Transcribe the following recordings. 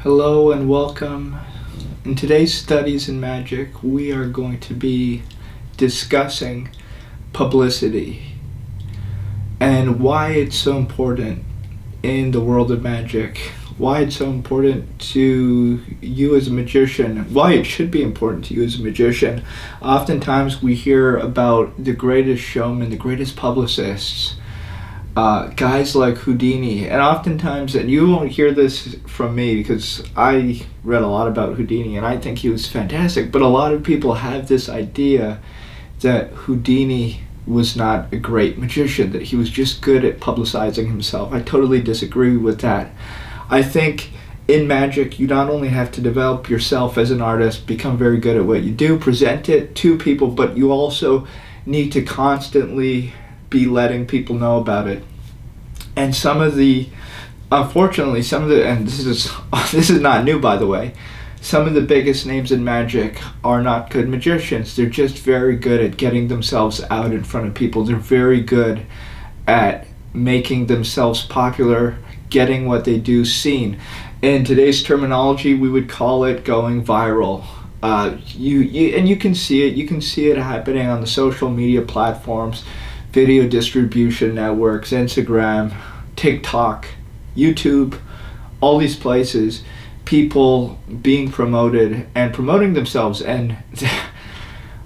Hello and welcome. In today's studies in magic, we are going to be discussing publicity and why it's so important in the world of magic, why it's so important to you as a magician, why it should be important to you as a magician. Oftentimes we hear about the greatest showmen, the greatest publicists, guys like Houdini, and oftentimes, and you won't hear this from me because I read a lot about Houdini and I think he was fantastic, but a lot of people have this idea that Houdini was not a great magician, that he was just good at publicizing himself. I totally disagree with that. I think in magic, you not only have to develop yourself as an artist, become very good at what you do, present it to people, but you also need to constantly be letting people know about it. And unfortunately, and this is not new, by the way, some of the biggest names in magic are not good magicians. They're just very good at getting themselves out in front of people. They're very good at making themselves popular, getting what they do seen. In today's terminology, we would call it going viral. You can see it. You can see it happening on the social media platforms, video distribution networks, Instagram, TikTok, YouTube, all these places, people being promoted and promoting themselves. And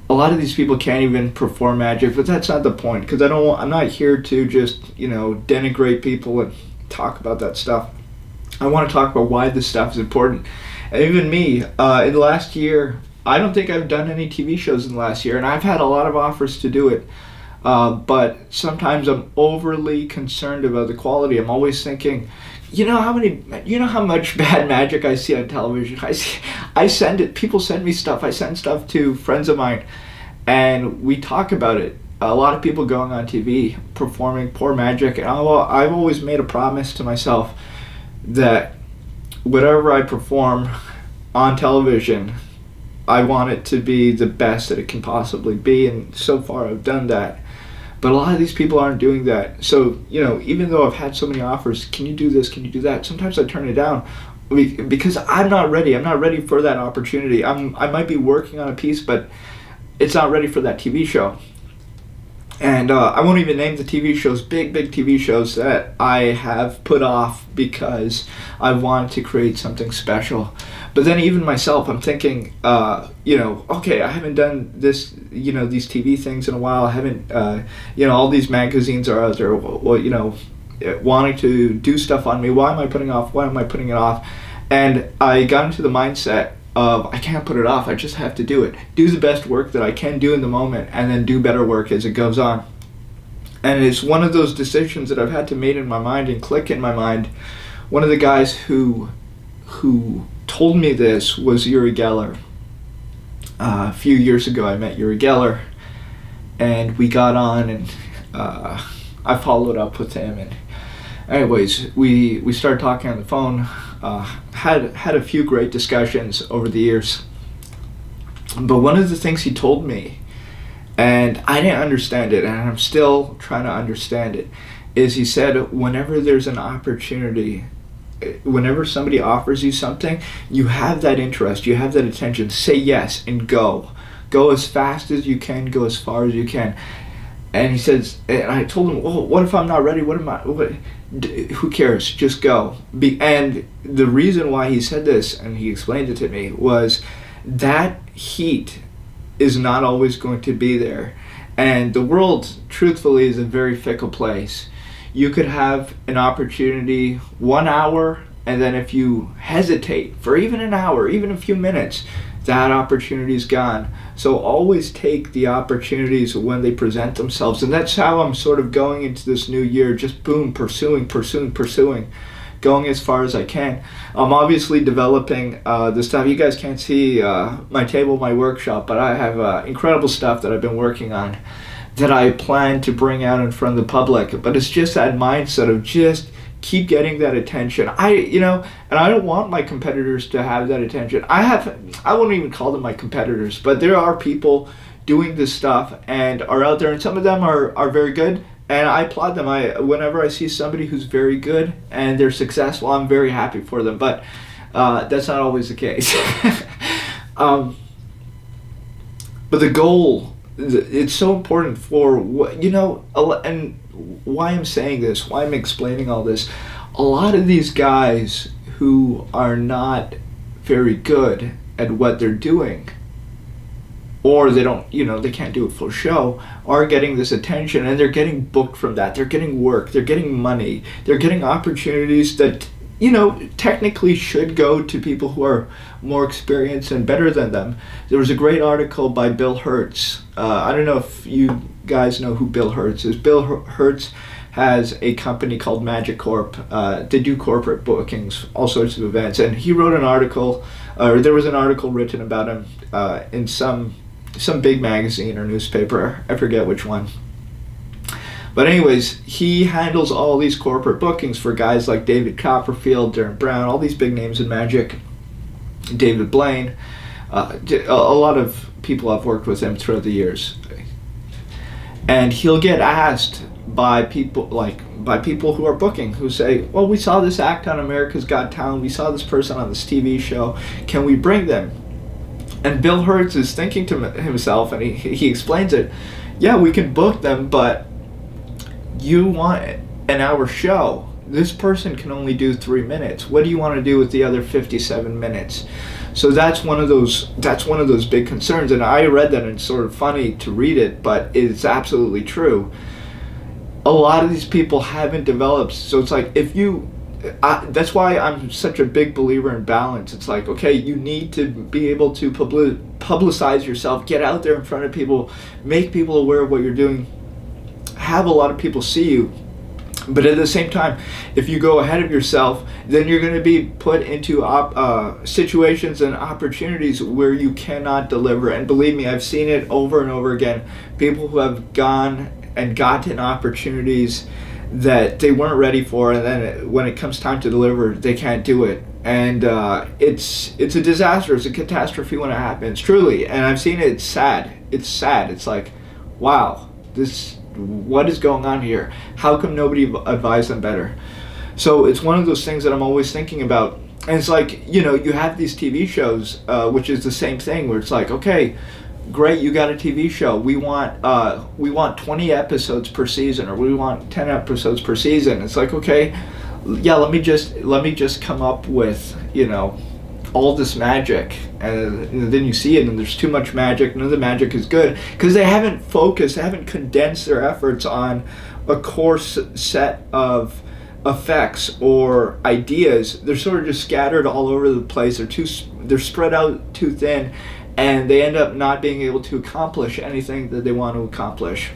a lot of these people can't even perform magic, but that's not the point, because I'm not here to just, denigrate people and talk about that stuff. I want to talk about why this stuff is important. And even me, in the last year, I don't think I've done any TV shows in the last year, and I've had a lot of offers to do it. But sometimes I'm overly concerned about the quality. I'm always thinking, how much bad magic I see on television. I send it. People send me stuff. I send stuff to friends of mine, and we talk about it. A lot of people going on TV performing poor magic, and I've always made a promise to myself that whatever I perform on television, I want it to be the best that it can possibly be, and so far I've done that. But a lot of these people aren't doing that. So, even though I've had so many offers, can you do this, can you do that? Sometimes I turn it down because I'm not ready. I'm not ready for that opportunity. I might be working on a piece, but it's not ready for that TV show. And I won't even name the TV shows, big TV shows that I have put off because I wanted to create something special. But then even myself, I'm thinking, okay, I haven't done this, these TV things in a while. I haven't, all these magazines are out there, wanting to do stuff on me. Why am I putting it off? And I got into the mindset of, I can't put it off. I just have to do it. Do the best work that I can do in the moment, and then do better work as it goes on. And it's one of those decisions that I've had to make in my mind and click in my mind. One of the guys who told me this was Uri Geller. A few years ago, I met Uri Geller, and we got on, and I followed up with him. And anyways, we started talking on the phone. Had a few great discussions over the years. But one of the things he told me, and I didn't understand it, and I'm still trying to understand it, is he said, whenever there's an opportunity, whenever somebody offers you something, you have that interest, you have that attention, say yes and go. Go as fast as you can, go as far as you can. And he says, and I told him, well, what if I'm not ready? Who cares? Just go. And the reason why he said this, and he explained it to me, was that heat is not always going to be there. And the world, truthfully, is a very fickle place. You could have an opportunity 1 hour, and then if you hesitate for even an hour, even a few minutes, that opportunity's gone. So always take the opportunities when they present themselves. And that's how I'm sort of going into this new year, just pursuing, going as far as I can. I'm obviously developing the stuff. You guys can't see my table, my workshop, but I have incredible stuff that I've been working on that I plan to bring out in front of the public. But it's just that mindset of just keep getting that attention. And I don't want my competitors to have that attention. I won't even call them my competitors, but there are people doing this stuff and are out there, and some of them are very good, and I applaud them. Whenever I see somebody who's very good and they're successful, I'm very happy for them. But That's not always the case. um, but the goal, it's so important for what, and why I'm saying this, why I'm explaining all this. A lot of these guys who are not very good at what they're doing, or they don't, they can't do a full show, are getting this attention, and they're getting booked from that. They're getting work, they're getting money, they're getting opportunities that, technically should go to people who are more experienced and better than them. There was a great article by Bill Hertz. I don't know if you guys know who Bill Hertz is. Bill Hertz has a company called Magic Corp. They do corporate bookings, all sorts of events, and he wrote an article, or there was an article written about him in some big magazine or newspaper. I forget which one. But anyways, he handles all these corporate bookings for guys like David Copperfield, Darren Brown, all these big names in Magic, David Blaine. A lot of people I've worked with him throughout the years. And he'll get asked by people who are booking, who say, well, we saw this act on America's Got Talent, we saw this person on this TV show, can we bring them? And Bill Hertz is thinking to himself, and he explains it, yeah, we can book them, but you want an hour show. This person can only do 3 minutes. What do you want to do with the other 57 minutes? So that's one of those big concerns. And I read that, and it's sort of funny to read it, but it's absolutely true. A lot of these people haven't developed. So it's like, that's why I'm such a big believer in balance. It's like, okay, you need to be able to publicize yourself, get out there in front of people, make people aware of what you're doing, have a lot of people see you. But at the same time, if you go ahead of yourself, then you're going to be put into situations and opportunities where you cannot deliver. And believe me, I've seen it over and over again. People who have gone and gotten opportunities that they weren't ready for, and then when it comes time to deliver, they can't do it. And it's a disaster. It's a catastrophe when it happens, truly. And I've seen it. It's sad. It's like, wow, what is going on here? How come nobody advised them better? So it's one of those things that I'm always thinking about. And it's like, you have these TV shows, which is the same thing, where it's like, okay, great, you got a TV show. We want 20 episodes per season, or we want 10 episodes per season. It's like, okay, yeah, let me just come up with, all this magic, and then you see it, and there's too much magic. None of the magic is good because they haven't focused, they haven't condensed their efforts on a core set of effects or ideas. They're sort of just scattered all over the place. They're spread out too thin, and they end up not being able to accomplish anything that they want to accomplish.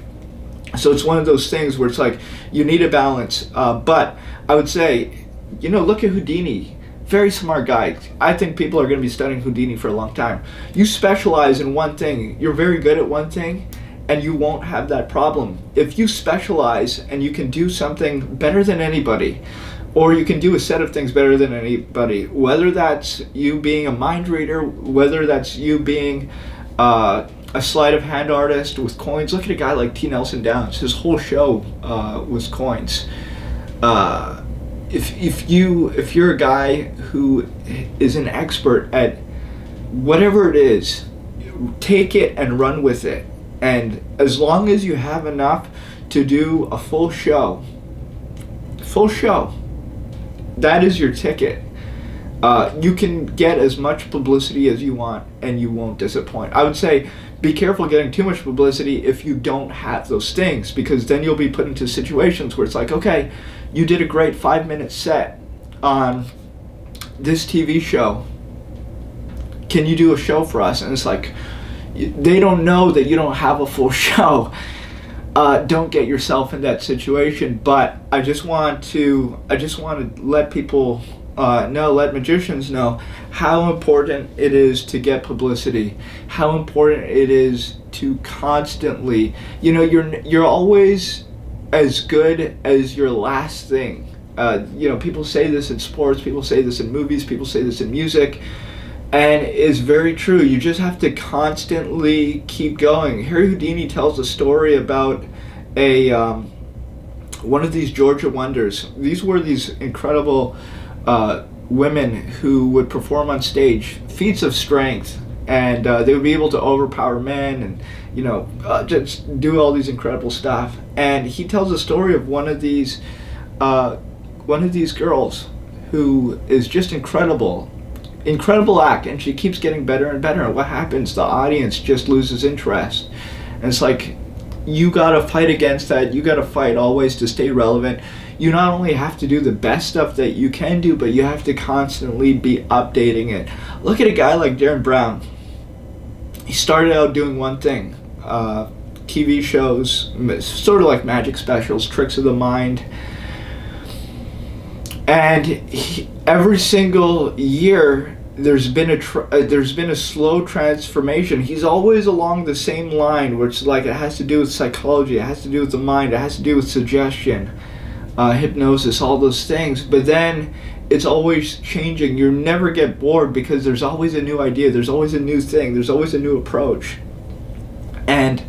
So it's one of those things where it's like you need a balance. But I would say, look at Houdini. Very smart guy. I think people are going to be studying Houdini for a long time. You specialize in one thing. You're very good at one thing, and you won't have that problem. If you specialize and you can do something better than anybody, or you can do a set of things better than anybody, whether that's you being a mind reader, whether that's you being a sleight of hand artist with coins. Look at a guy like T. Nelson Downs. His whole show was coins. If you're a guy who is an expert at whatever it is, take it and run with it. And as long as you have enough to do a full show, that is your ticket. You can get as much publicity as you want, and you won't disappoint. I would say be careful getting too much publicity if you don't have those things, because then you'll be put into situations where it's like, okay, you did a great 5-minute set on this TV show. Can you do a show for us? And it's like, they don't know that you don't have a full show. Don't get yourself in that situation. But I just want to let people let magicians know how important it is to get publicity, how important it is to constantly, you're always as good as your last thing. People say this in sports, people say this in movies, people say this in music, and it's very true. You just have to constantly keep going. Harry Houdini tells a story about one of these Georgia wonders. These were these incredible women who would perform on stage feats of strength, and they would be able to overpower men, and just do all these incredible stuff. And he tells a story of one of these girls who is just incredible act, and she keeps getting better and better. And what happens? The audience just loses interest, and it's like, you gotta fight against that. You gotta fight always to stay relevant. You not only have to do the best stuff that you can do, but you have to constantly be updating it. Look at a guy like Darren Brown. He started out doing one thing, TV shows, sort of like magic specials, tricks of the mind. And every single year, there's been a slow transformation. He's always along the same line, which like it has to do with psychology, it has to do with the mind, it has to do with suggestion, hypnosis, all those things. But then it's always changing. You never get bored because there's always a new idea, there's always a new thing, there's always a new approach. And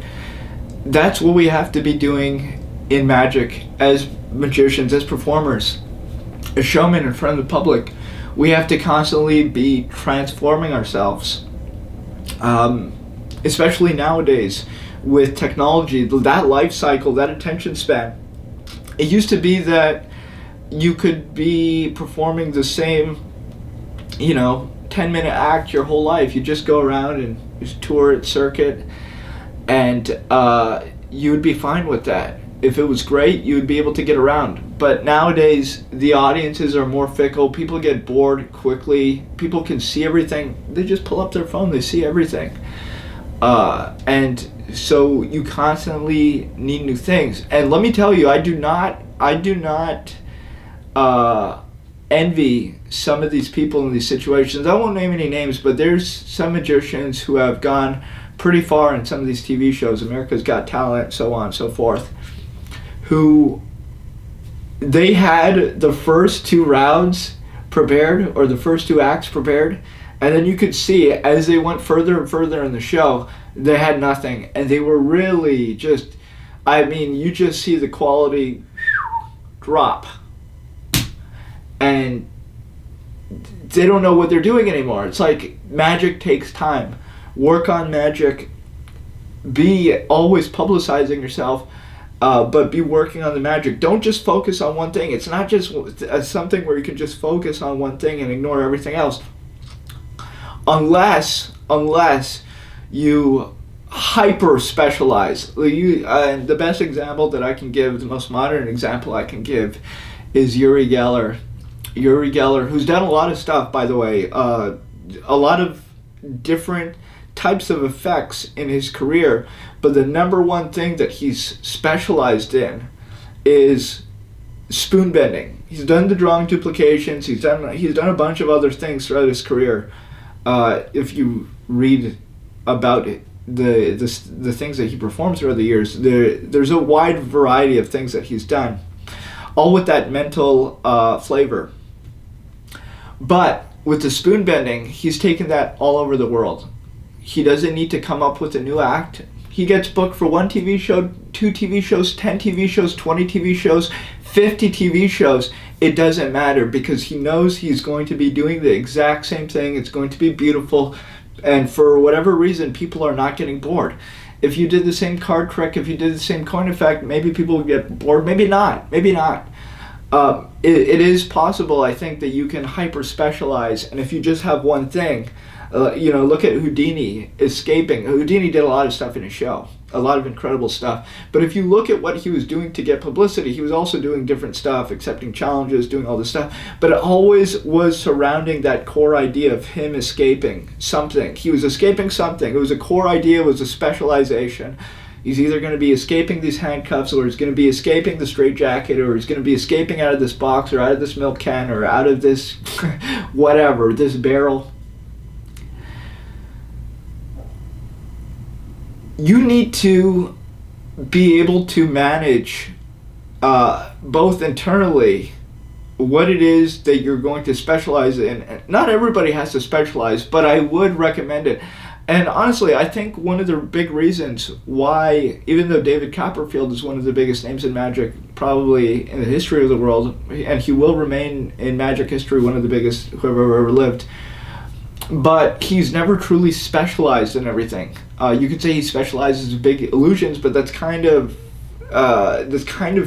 that's what we have to be doing in magic as magicians, as performers, as showmen in front of the public. We have to constantly be transforming ourselves, especially nowadays with technology, that life cycle, that attention span. It used to be that you could be performing the same, 10-minute act your whole life. You just go around and just tour at circuit, and you would be fine with that. If it was great, you would be able to get around. But nowadays, the audiences are more fickle. People get bored quickly. People can see everything. They just pull up their phone. They see everything. And so you constantly need new things. And let me tell you, I do not envy some of these people in these situations. I won't name any names, but there's some magicians who have gone pretty far in some of these TV shows, America's Got Talent, so on and so forth, who they had the first 2 rounds prepared, or the first 2 acts prepared, and then you could see as they went further and further in the show, they had nothing, and they were really just, you just see the quality drop, and they don't know what they're doing anymore. It's like magic takes time. Work on magic, be always publicizing yourself, but be working on the magic. Don't just focus on one thing. It's not just something where you can just focus on one thing and ignore everything else. Unless you hyper specialize. The best example that I can give, the most modern example I can give, is Uri Geller. Uri Geller, who's done a lot of stuff, by the way, a lot of different types of effects in his career, but the number one thing that he's specialized in is spoon bending. He's done the drawing duplications. He's done a bunch of other things throughout his career. If you read about it, the things that he performed throughout the years, there's a wide variety of things that he's done, all with that mental flavor. But with the spoon bending, he's taken that all over the world. He doesn't need to come up with a new act. He gets booked for 1 TV show, 2 TV shows, 10 TV shows, 20 TV shows, 50 TV shows. It doesn't matter, because he knows he's going to be doing the exact same thing. It's going to be beautiful. And for whatever reason, people are not getting bored. If you did the same card trick, if you did the same coin effect, maybe people would get bored. Maybe not. It is possible, I think, that you can hyper specialize. And if you just have one thing, look at Houdini escaping. Houdini did a lot of stuff in his show, a lot of incredible stuff. But if you look at what he was doing to get publicity, he was also doing different stuff, accepting challenges, doing all this stuff. But it always was surrounding that core idea of him escaping something. He was escaping something. It was a core idea, it was a specialization. He's either going to be escaping these handcuffs, or he's going to be escaping the straitjacket, or he's going to be escaping out of this box, or out of this milk can, or out of this whatever, this barrel. You need to be able to manage both internally what it is that you're going to specialize in. Not everybody has to specialize, but I would recommend it. And honestly, I think one of the big reasons why, even though David Copperfield is one of the biggest names in Magic, probably in the history of the world, and he will remain in Magic history one of the biggest who ever lived, but he's never truly specialized in everything. You could say he specializes in big illusions, but that's kind of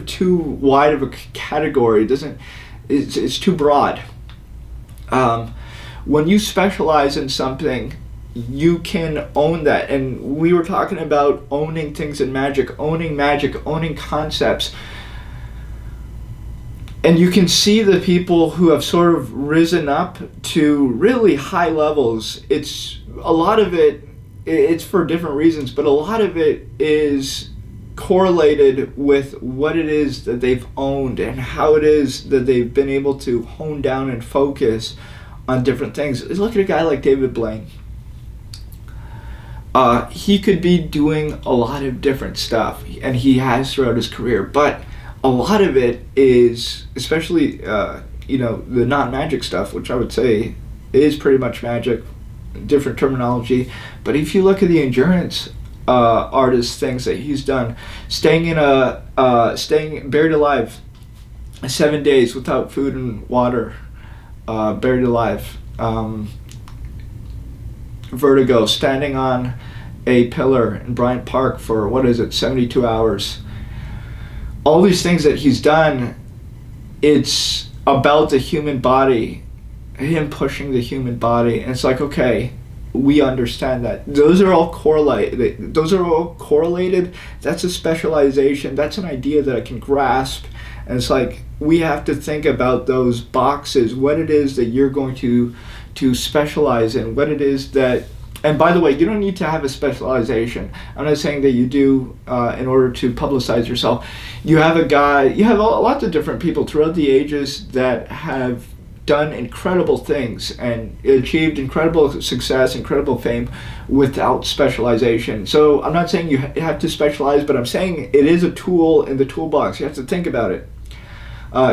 too wide of a category. It doesn't. It's too broad. When you specialize in something, you can own that. And we were talking about owning things in Magic, owning concepts. And you can see the people who have sort of risen up to really high levels. It's a lot of it, it's for different reasons, but a lot of it is correlated with what it is that they've owned and how it is that they've been able to hone down and focus on different things. Look at a guy like David Blaine. He could be doing a lot of different stuff, and he has throughout his career, but a lot of it is, especially the non-Magic stuff, which I would say is pretty much Magic, different terminology. But if you look at the endurance artist things that he's done, staying buried alive 7 days without food and water, buried alive, vertigo, standing on a pillar in Bryant Park for 72 hours. All these things that he's done, it's about the human body, him pushing the human body, and it's like, okay, we understand that. Those are all correlated. That's a specialization. That's an idea that I can grasp. And it's like, we have to think about those boxes, what it is that you're going to specialize in, what it is that, and by the way, you don't need to have a specialization. I'm not saying that you do in order to publicize yourself. You have lots of different people throughout the ages that have done incredible things and achieved incredible success, incredible fame without specialization. So I'm not saying you have to specialize, but I'm saying it is a tool in the toolbox. You have to think about it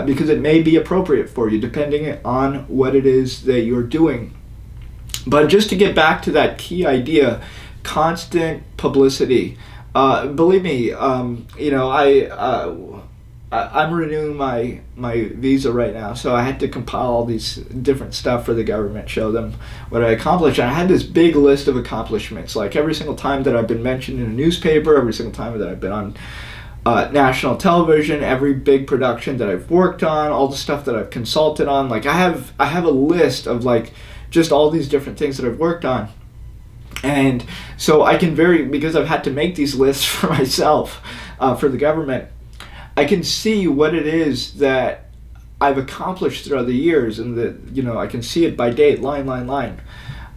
because it may be appropriate for you depending on what it is that you're doing. But just to get back to that key idea, constant publicity. Believe me, I'm renewing my visa right now, so I had to compile all these different stuff for the government, show them what I accomplished. And I had this big list of accomplishments, like every single time that I've been mentioned in a newspaper, every single time that I've been on national television, every big production that I've worked on, all the stuff that I've consulted on. Like I have a list of like just all these different things that I've worked on. And so I can because I've had to make these lists for myself, for the government, I can see what it is that I've accomplished throughout the years, and that I can see it by date, line,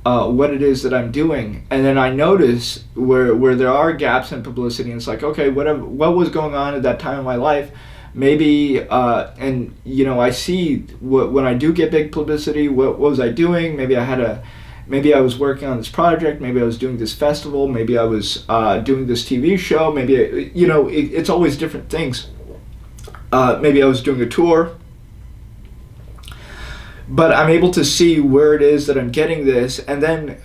what it is that I'm doing. And then I notice where there are gaps in publicity, and it's like, okay, what was going on at that time in my life? Maybe, I see when I do get big publicity, what was I doing? Maybe I was working on this project, maybe I was doing this festival, maybe I was doing this TV show, maybe, it's always different things. Maybe I was doing a tour. But I'm able to see where it is that I'm getting this, and then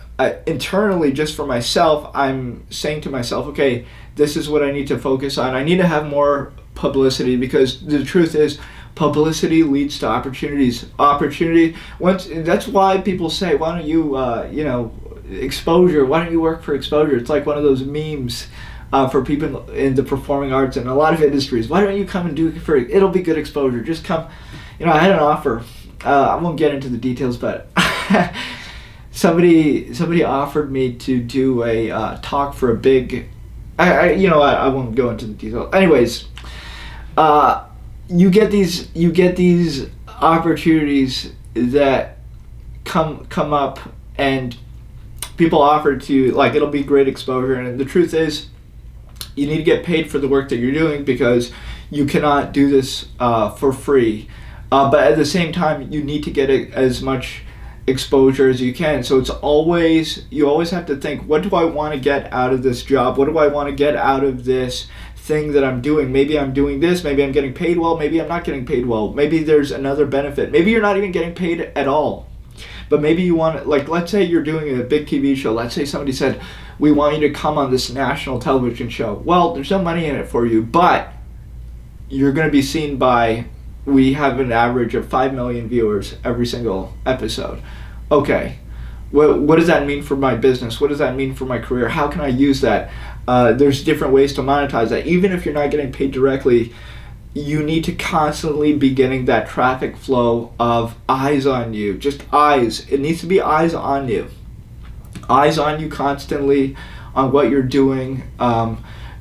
internally, just for myself, I'm saying to myself, okay, this is what I need to focus on. I need to have more publicity, because the truth is, publicity leads to opportunities. That's why people say, why don't you, exposure, why don't you work for exposure? It's like one of those memes for people in the performing arts and a lot of industries. Why don't you come and do it it'll be good exposure. Just come. I had an offer. I won't get into the details, but somebody offered me to do a talk for a big, I won't go into the details. Anyways, you get these opportunities that come up, and people offer to, like, it'll be great exposure, and the truth is, you need to get paid for the work that you're doing, because you cannot do this for free. But at the same time, you need to get as much exposure as you can. So you always have to think, what do I want to get out of this job? What do I want to get out of this thing that I'm doing? Maybe I'm doing this, maybe I'm getting paid well, maybe I'm not getting paid well, maybe there's another benefit, maybe you're not even getting paid at all. but maybe you want to, like, let's say you're doing a big TV show. Let's say somebody said, we want you to come on this national television show. Well, there's no money in it for you, but you're going to be seen by, we have an average of 5 million viewers every single episode. Okay, what does that mean for my business? What does that mean for my career? How can I use that? There's different ways to monetize that. Even if you're not getting paid directly, you need to constantly be getting that traffic flow of eyes on you. Just eyes. It needs to be eyes on you. Eyes on you constantly on what you're doing.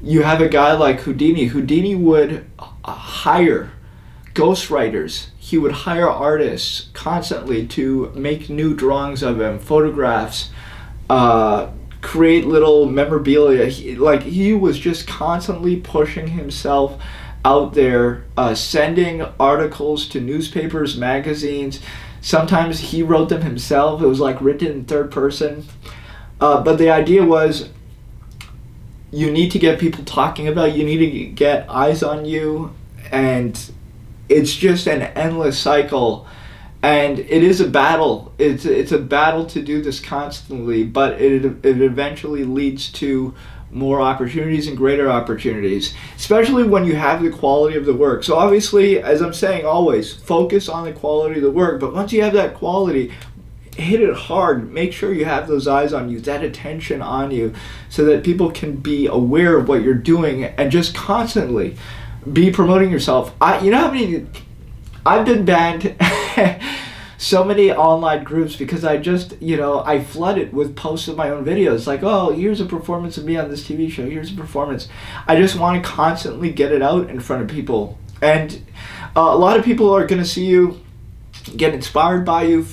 You have a guy like Houdini. Houdini would hire ghostwriters. He would hire artists constantly to make new drawings of him, photographs, create little memorabilia. He was just constantly pushing himself out there, sending articles to newspapers, magazines. Sometimes he wrote them himself. It was like written in third person. But the idea was, you need to get people talking about you. You need to get eyes on you. And it's just an endless cycle. And it is a battle. It's a battle to do this constantly, but it eventually leads to more opportunities and greater opportunities, especially when you have the quality of the work. So obviously, as I'm saying always, focus on the quality of the work, but once you have that quality, hit it hard. Make sure you have those eyes on you, that attention on you, so that people can be aware of what you're doing and just constantly be promoting yourself. You know how many I've been banned so many online groups because I flood it with posts of my own videos, like, oh, here's a performance of me on this TV show, here's a performance. I just want to constantly get it out in front of people. And a lot of people are going to see you, get inspired by you.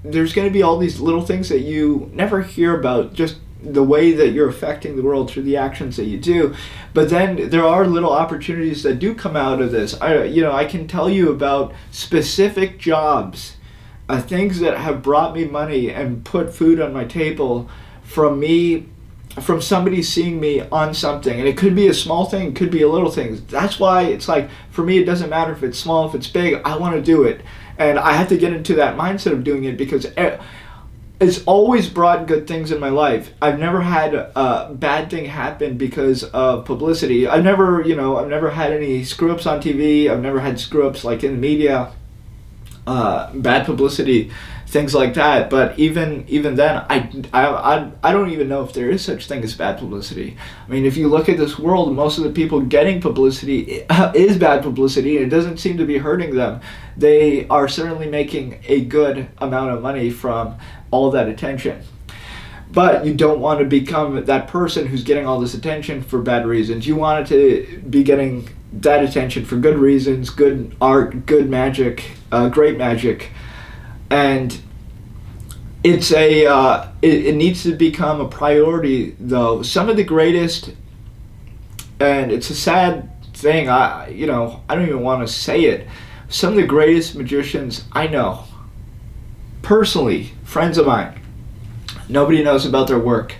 There's going to be all these little things that you never hear about, just the way that you're affecting the world through the actions that you do. But then there are little opportunities that do come out of this. I can tell you about specific jobs, things that have brought me money and put food on my table from somebody seeing me on something. And it could be a small thing, it could be a little thing. That's why it's like, for me, it doesn't matter if it's small, if it's big, I want to do it. And I have to get into that mindset of doing it because it's always brought good things in my life. I've never had a bad thing happen because of publicity. I've never had any screw ups on TV. I've never had screw ups like in the media, bad publicity, things like that. But even then, I don't even know if there is such thing as bad publicity. I mean, if you look at this world, most of the people getting publicity is bad publicity, and it doesn't seem to be hurting them. They are certainly making a good amount of money from all that attention. But you don't want to become that person who's getting all this attention for bad reasons. You want it to be getting that attention for good reasons, good art, good magic, great magic. And it's it needs to become a priority, though. Some of the greatest, and it's a sad thing, I don't even want to say it, some of the greatest magicians I know, personally, friends of mine, nobody knows about their work.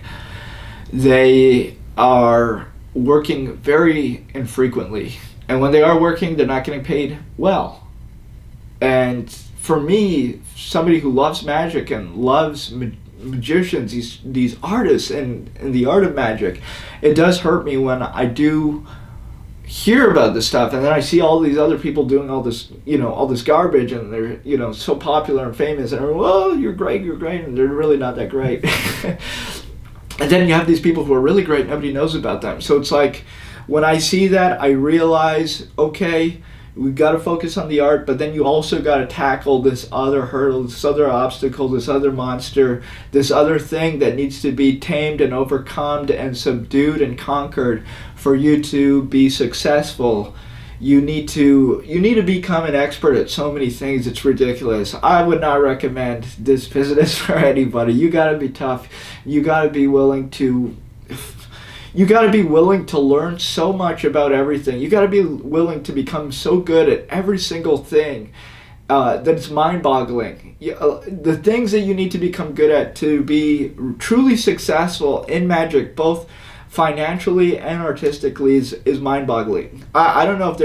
They are working very infrequently, and when they are working, they're not getting paid well. And for me, somebody who loves magic and loves magicians, these artists and the art of magic, it does hurt me when I do hear about this stuff, and then I see all these other people doing all this garbage, and they're so popular and famous, and everyone, oh, you're great, and they're really not that great. And then you have these people who are really great, nobody knows about them. So it's like, when I see that, I realize, okay, we've got to focus on the art, but then you also got to tackle this other hurdle, this other obstacle, this other monster, this other thing that needs to be tamed and overcome and subdued and conquered for you to be successful. You need to become an expert at so many things. It's ridiculous. I would not recommend this business for anybody. You got to be tough. You got to be willing to learn so much about everything. You got to be willing to become so good at every single thing that it's mind-boggling. The things that you need to become good at to be truly successful in magic, both financially and artistically, is mind-boggling. I don't know if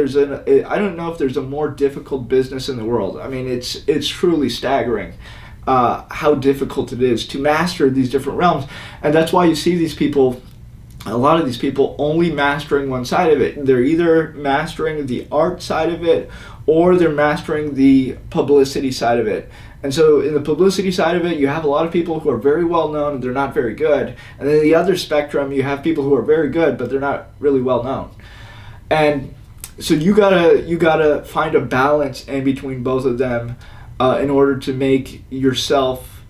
there's a more difficult business in the world. I mean, it's truly staggering. how difficult it is to master these different realms. And that's why you see these people, a lot of these people, only mastering one side of it. They're either mastering the art side of it, or they're mastering the publicity side of it. And so in the publicity side of it, you have a lot of people who are very well known and they're not very good. And then the other spectrum, you have people who are very good but they're not really well known. And so you gotta find a balance in between both of them in order to make yourself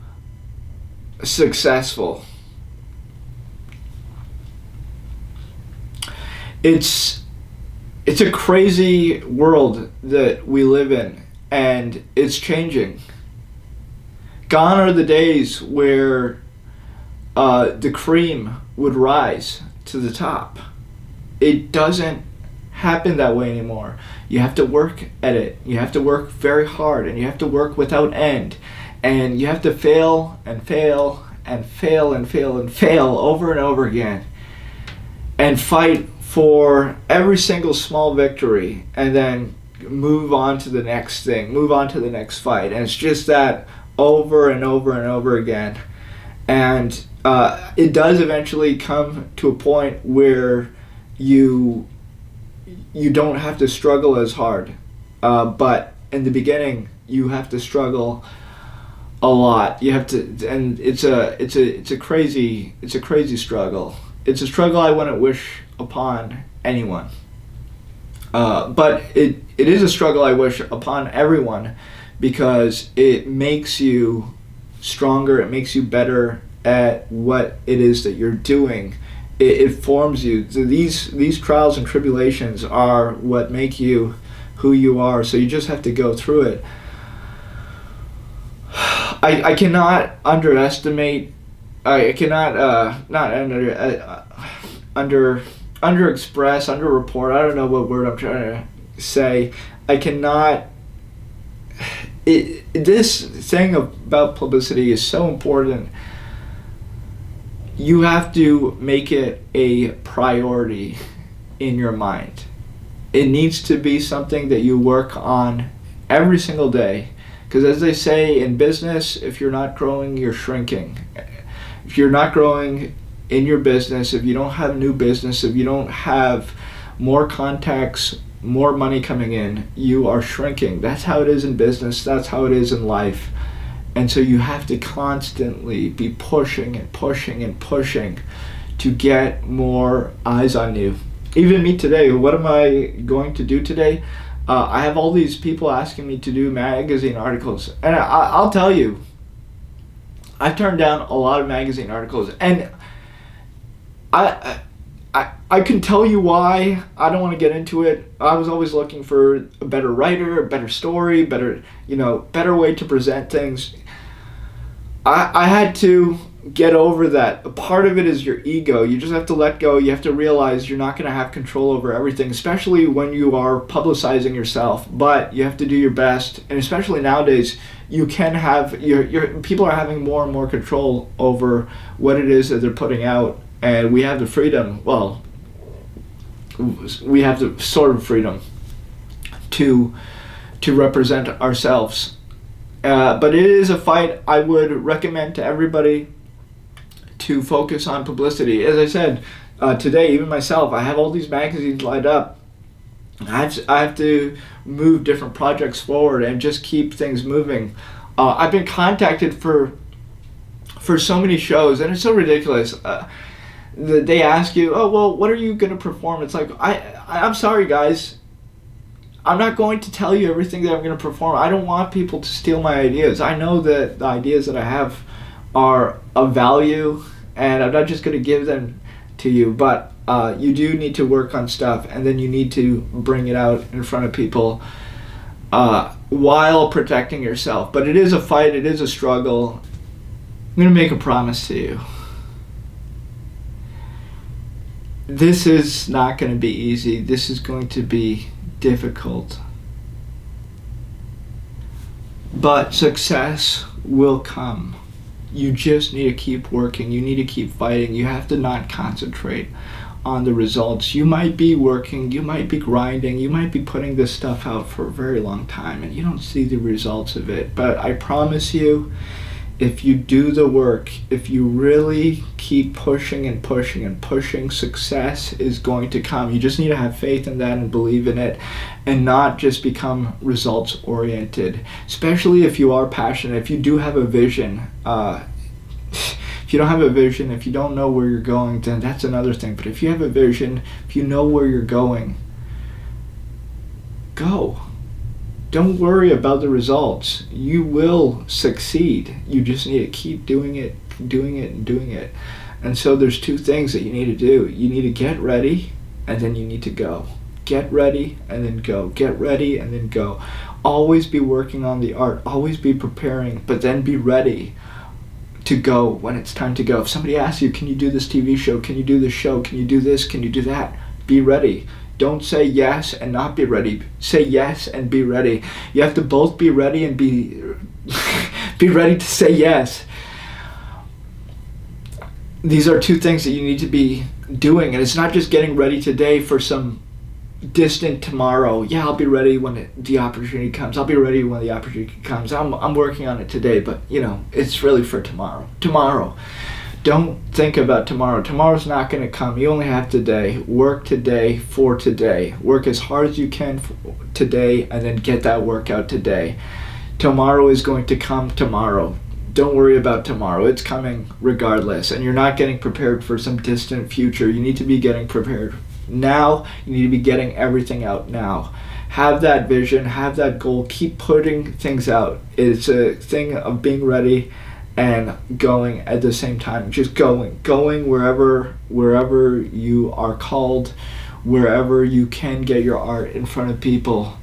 successful. It's a crazy world that we live in, and it's changing. Gone are the days where the cream would rise to the top. It doesn't happen that way anymore. You have to work at it. You have to work very hard, and you have to work without end. And you have to fail and fail and fail and fail and fail over and over again. And fight for every single small victory, and then move on to the next thing, move on to the next fight. And it's just that over and over and over again. And it does eventually come to a point where you don't have to struggle as hard, but in the beginning you have to struggle a lot. You have to, and it's a crazy struggle. It's a struggle I wouldn't wish upon anyone, but it is a struggle I wish upon everyone, because it makes you stronger. It makes you better at what it is that you're doing. It forms you. So these trials and tribulations are what make you who you are. So you just have to go through it. I cannot underestimate. I cannot not underexpress, underreport. I don't know what word I'm trying to say. I cannot. This thing about publicity is so important. You have to make it a priority in your mind. It needs to be something that you work on every single day. Because as they say in business, if you're not growing, you're shrinking. If you're not growing in your business, if you don't have new business, if you don't have more contacts, more money coming in, you are shrinking. That's how it is in business. That's how it is in life. And so you have to constantly be pushing and pushing and pushing to get more eyes on you. Even me today, what am I going to do today? I have all these people asking me to do magazine articles. And I'll tell you, I've turned down a lot of magazine articles. And I can tell you why. I don't want to get into it. I was always looking for a better writer, a better story, better way to present things. I had to get over that. A part of it is your ego. You just have to let go. You have to realize you're not going to have control over everything, especially when you are publicizing yourself. But you have to do your best, and especially nowadays, you can have your people are having more and more control over what it is that they're putting out, and we have the freedom. Well, we have the sort of freedom to represent ourselves. But it is a fight. I would recommend to everybody to focus on publicity. As I said, today, even myself, I have all these magazines lined up. I have to move different projects forward and just keep things moving. I've been contacted for so many shows, and it's so ridiculous. They ask you, oh, well, what are you going to perform? It's like, I'm sorry, guys. I'm not going to tell you everything that I'm going to perform. I don't want people to steal my ideas. I know that the ideas that I have are of value, and I'm not just going to give them to you, but you do need to work on stuff, and then you need to bring it out in front of people while protecting yourself. But it is a fight. It is a struggle. I'm going to make a promise to you. This is not going to be easy. This is going to be difficult. But success will come. You just need to keep working. You need to keep fighting. You have to not concentrate on the results. You might be working, you might be grinding, you might be putting this stuff out for a very long time and you don't see the results of it. But I promise you, if you do the work, if you really keep pushing and pushing and pushing, success is going to come. You just need to have faith in that and believe in it and not just become results oriented, especially if you are passionate, if you do have a vision. If you don't have a vision, if you don't know where you're going, then that's another thing. But if you have a vision, if you know where you're going, go. Don't worry about the results. You will succeed. You just need to keep doing it, doing it, and doing it. And so there's two things that you need to do. You need to get ready, and then you need to go. Get ready, and then go. Get ready, and then go. Always be working on the art. Always be preparing, but then be ready to go when it's time to go. If somebody asks you, can you do this TV show? Can you do this show? Can you do this? Can you do that? Be ready. Don't say yes and not be ready. Say yes and be ready. You have to both be ready and be ready to say yes. These are two things that you need to be doing, and it's not just getting ready today for some distant tomorrow. Yeah, I'll be ready when the opportunity comes. I'll be ready when the opportunity comes. I'm working on it today, but it's really for tomorrow. Tomorrow. Don't think about tomorrow. Tomorrow's not going to come. You only have today. Work today for today. Work as hard as you can today and then get that work out today. Tomorrow is going to come tomorrow. Don't worry about tomorrow. It's coming regardless. And you're not getting prepared for some distant future. You need to be getting prepared now. You need to be getting everything out now. Have that vision. Have that goal. Keep putting things out. It's a thing of being ready and going at the same time. Just going wherever you are called, wherever you can get your art in front of people.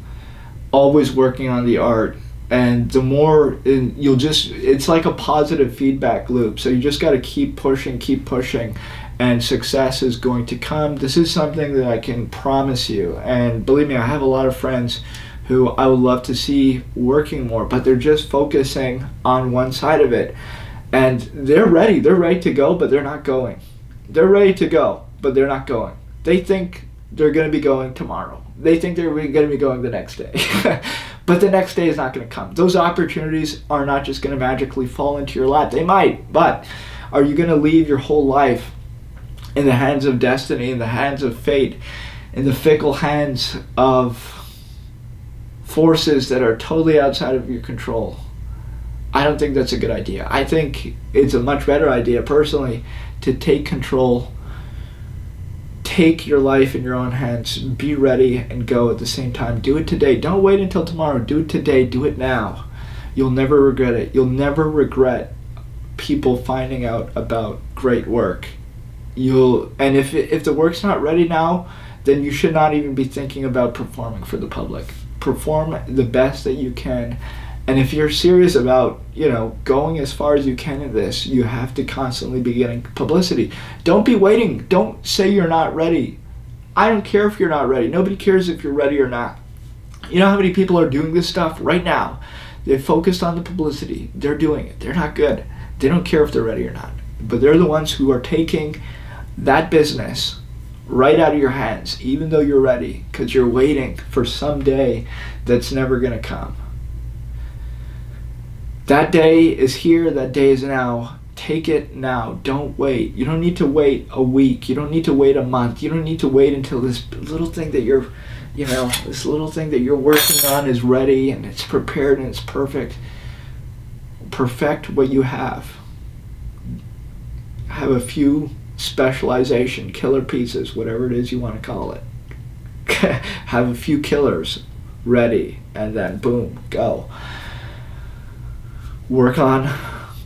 Always working on the art. And the more it's like a positive feedback loop. So you just got to keep pushing, and success is going to come. This is something that I can promise you. And believe me, I have a lot of friends who I would love to see working more, but they're just focusing on one side of it. And they're ready to go, but they're not going. They're ready to go, but they're not going. They think they're going to be going tomorrow. They think they're going to be going the next day. But the next day is not going to come. Those opportunities are not just going to magically fall into your lap. They might, but are you going to leave your whole life in the hands of destiny, in the hands of fate, in the fickle hands of forces that are totally outside of your control? I don't think that's a good idea. I think it's a much better idea, personally, to take control, take your life in your own hands, be ready and go at the same time. Do it today. Don't wait until tomorrow. Do it today. Do it now. You'll never regret it. You'll never regret people finding out about great work. And if the work's not ready now, then you should not even be thinking about performing for the public. Perform the best that you can. And if you're serious about, going as far as you can in this, you have to constantly be getting publicity. Don't be waiting. Don't say you're not ready. I don't care if you're not ready. Nobody cares if you're ready or not. You know how many people are doing this stuff right now? They're focused on the publicity. They're doing it. They're not good. They don't care if they're ready or not. But they're the ones who are taking that business right out of your hands, even though you're ready, because you're waiting for some day that's never going to come. That day is here. That day is now. Take it now. Don't wait. You don't need to wait a week. You don't need to wait a month. You don't need to wait until this little thing that you're working on is ready and it's prepared and it's perfect. Perfect what you have. Have a few specialization, killer pieces, whatever it is you want to call it. Have a few killers ready, and then boom, go. Work on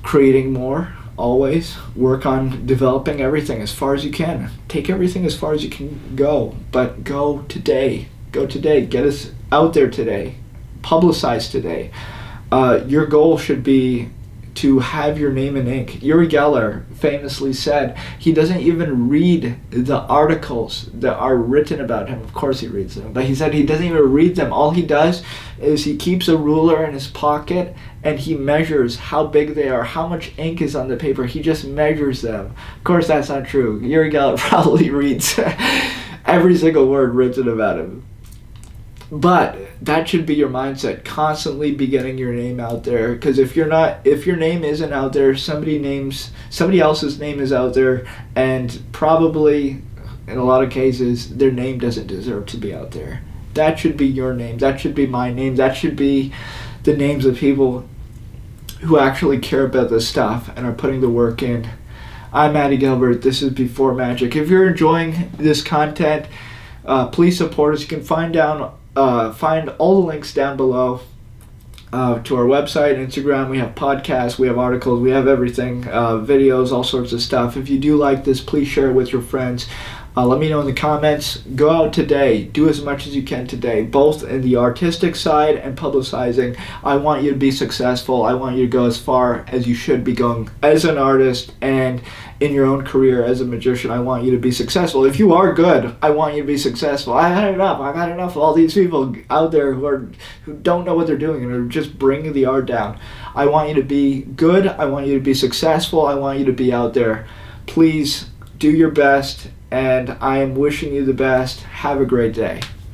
creating more, always. Work on developing everything as far as you can. Take everything as far as you can go, but go today. Go today. Get us out there today. Publicize today. Your goal should be to have your name in ink. Uri Geller famously said he doesn't even read the articles that are written about him. Of course he reads them, but he said he doesn't even read them. All he does is he keeps a ruler in his pocket and he measures how big they are, how much ink is on the paper. He just measures them. Of course that's not true. Uri Geller probably reads every single word written about him. But that should be your mindset. Constantly be getting your name out there. Because if your name isn't out there, somebody else's name is out there, and probably in a lot of cases their name doesn't deserve to be out there. That should be your name. That should be my name. That should be the names of people who actually care about this stuff and are putting the work in. I'm Matty Gilbert. This is Before Magic. If you're enjoying this content, please support us. You can find all the links down below to our website, Instagram. We have podcasts, we have articles, we have everything, videos, all sorts of stuff. If you do like this, please share it with your friends. Let me know in the comments. Go out today. Do as much as you can today, both in the artistic side and publicizing. I want you to be successful. I want you to go as far as you should be going as an artist and in your own career as a magician. I want you to be successful. If you are good, I want you to be successful. I've had enough. I've had enough of all these people out there who don't know what they're doing and are just bringing the art down. I want you to be good. I want you to be successful. I want you to be out there. Please do your best, and I am wishing you the best. Have a great day.